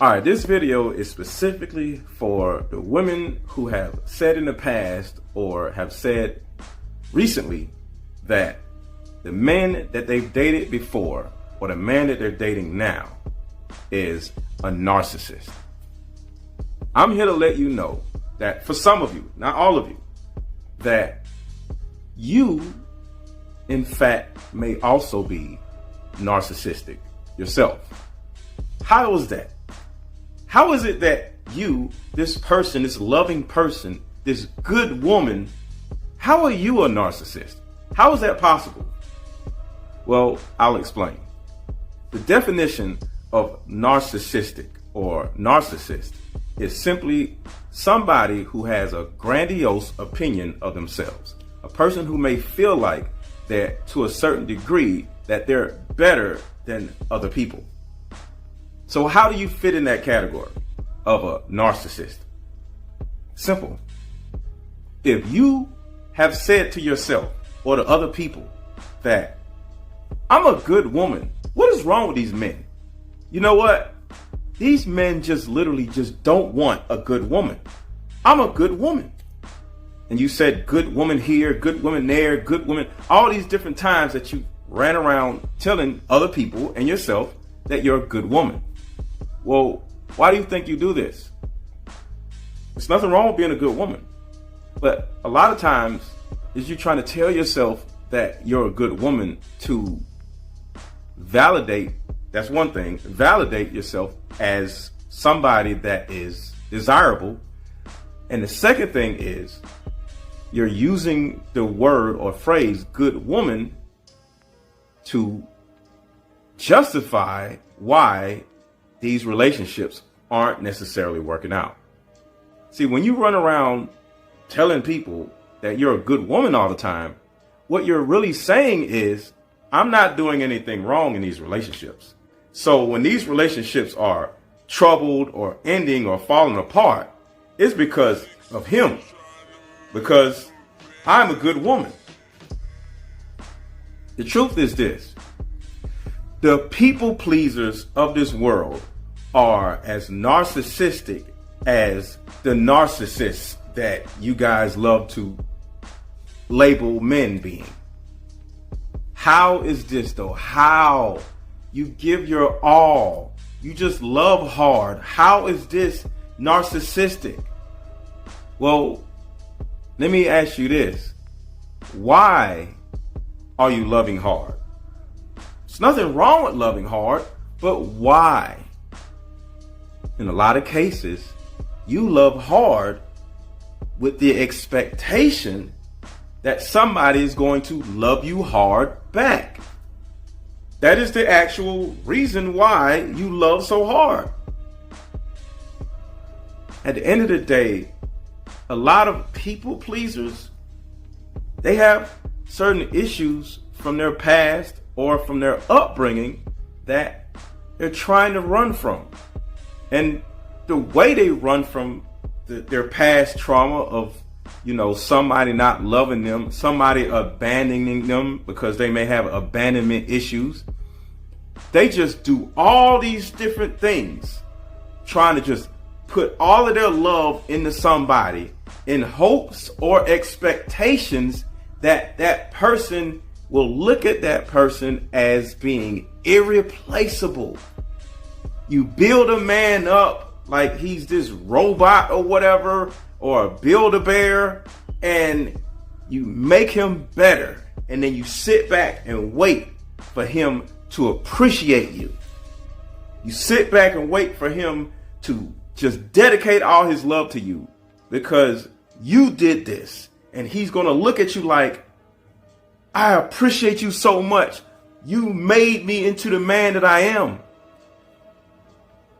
Alright, this video is specifically for the women who have said in the past or have said recently that the men that they've dated before or the man that they're dating now is a narcissist. I'm here to let you know that for some of you, not all of you, that you, in fact, may also be narcissistic yourself. How is that? How is it that you, this person, this loving person, this good woman, how are you a narcissist? How is that possible? Well, I'll explain. The definition of narcissistic or narcissist is simply somebody who has a grandiose opinion of themselves. A person who may feel like that to a certain degree that they're better than other people. So how do you fit in that category of a narcissist? Simple. If you have said to yourself or to other people that I'm a good woman, what is wrong with these men? You know what? These men just literally just don't want a good woman. I'm a good woman. And you said good woman here, good woman there, good woman, all these different times that you ran around telling other people and yourself that you're a good woman. Well, why do you think you do this? There's nothing wrong with being a good woman. But a lot of times is you trying to tell yourself that you're a good woman to validate, that's one thing, validate yourself as somebody that is desirable. And the second thing is you're using the word or phrase good woman to justify why these relationships aren't necessarily working out. See, when you run around telling people that you're a good woman all the time, what you're really saying is, I'm not doing anything wrong in these relationships. So when these relationships are troubled or ending or falling apart, it's because of him. Because I'm a good woman. The truth is this. The people pleasers of this world are as narcissistic as the narcissists that you guys love to label men being. How is this though? How? You give your all. You just love hard. How is this narcissistic? Well, let me ask you this. Why are you loving hard? There's nothing wrong with loving hard, but why? In a lot of cases, you love hard with the expectation that somebody is going to love you hard back. That is the actual reason why you love so hard. At the end of the day, a lot of people pleasers, they have certain issues from their past or from their upbringing that they're trying to run from. And the way they run from their past trauma of, somebody not loving them, somebody abandoning them because they may have abandonment issues, they just do all these different things, trying to just put all of their love into somebody in hopes or expectations that that person will look at that person as being irreplaceable. You build a man up like he's this robot or whatever, or a Build-A-Bear, and you make him better. And then you sit back and wait for him to appreciate you. You sit back and wait for him to just dedicate all his love to you because you did this. And he's going to look at you like, I appreciate you so much. You made me into the man that I am.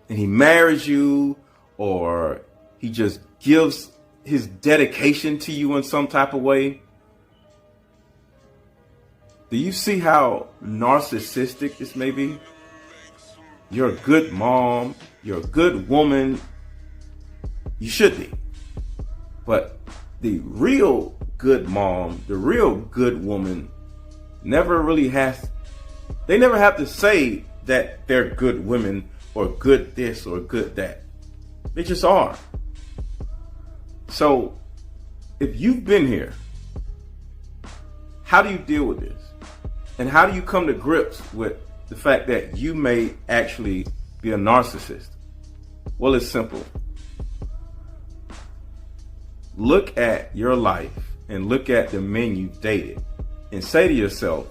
And he marries you, or he just gives his dedication to you in some type of way. Do you see how narcissistic this may be? You're a good mom. You're a good woman. You should be. But the real good mom, the real good woman, they never have to say that they're good women or good this or good that. They just are. So if you've been here, how do you deal with this? And how do you come to grips with the fact that you may actually be a narcissist? Well, it's simple. Look at your life and look at the men you've dated and say to yourself,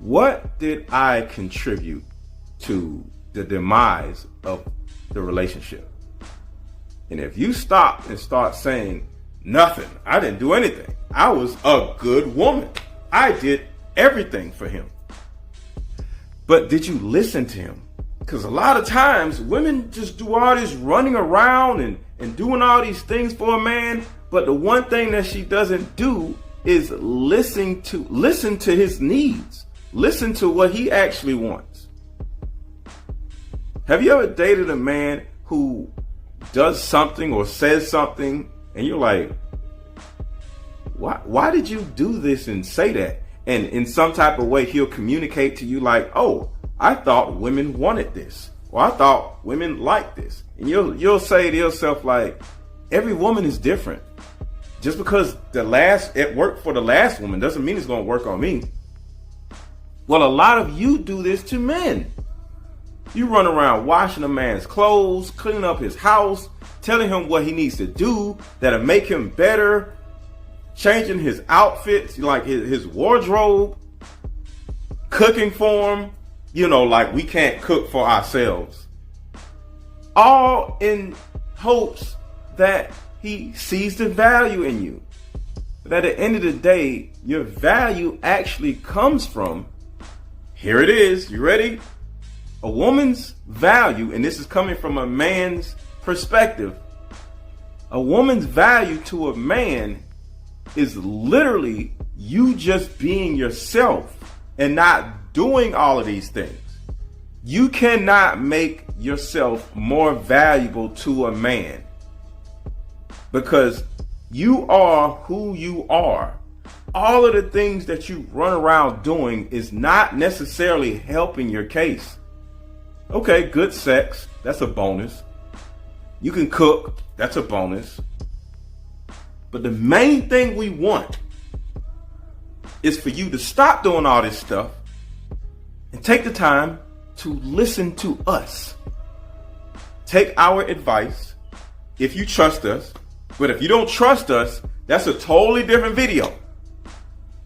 what did I contribute to the demise of the relationship? And if you stop and start saying, nothing, I didn't do anything, I was a good woman, I did everything for him. But did you listen to him? Because a lot of times women just do all this running around and doing all these things for a man, but the one thing that she doesn't do is listen to his needs. Listen to what he actually wants. Have you ever dated a man who does something or says something and you're like, why did you do this and say that? And in some type of way, he'll communicate to you like, oh, I thought women wanted this, or I thought women liked this. And you'll say to yourself like, every woman is different. Just because it worked for the last woman doesn't mean it's going to work on me. Well, a lot of you do this to men. You run around washing a man's clothes, cleaning up his house, telling him what he needs to do that'll make him better, changing his outfits, like his wardrobe, cooking for him, like we can't cook for ourselves. All in hopes that he sees the value in you. But at the end of the day, your value actually comes from, here it is, you ready? A woman's value, and this is coming from a man's perspective, a woman's value to a man is literally you just being yourself and not doing all of these things. You cannot make yourself more valuable to a man because you are who you are. All of the things that you run around doing is not necessarily helping your case. Okay, good sex, that's a bonus. You can cook, that's a bonus. But the main thing we want is for you to stop doing all this stuff and take the time to listen to us. Take our advice if you trust us. But if you don't trust us, that's a totally different video.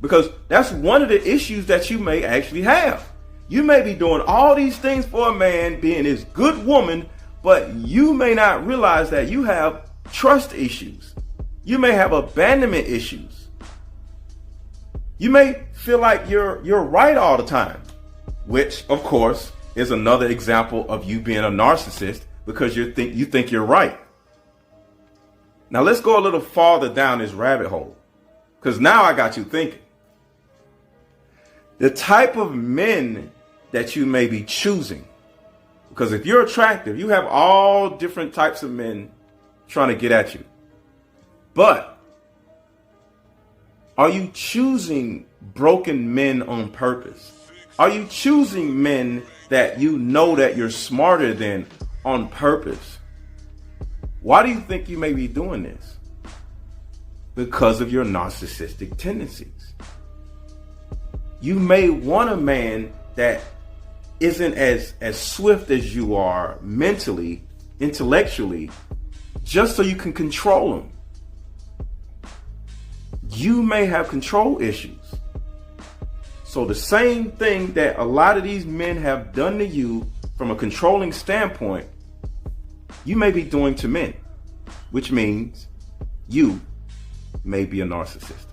Because that's one of the issues that you may actually have. You may be doing all these things for a man, being his good woman, but you may not realize that you have trust issues. You may have abandonment issues. You may feel like you're right all the time, which of course is another example of you being a narcissist because you think you're right. Now let's go a little farther down this rabbit hole because now I got you thinking. The type of men that you may be choosing, because if you're attractive, you have all different types of men trying to get at you. But are you choosing broken men on purpose? Are you choosing men that you know that you're smarter than on purpose? Why do you think you may be doing this? Because of your narcissistic tendencies. You may want a man that isn't as swift as you are mentally, intellectually, just so you can control him. You may have control issues. So the same thing that a lot of these men have done to you from a controlling standpoint, you may be doing to men, which means you may be a narcissist.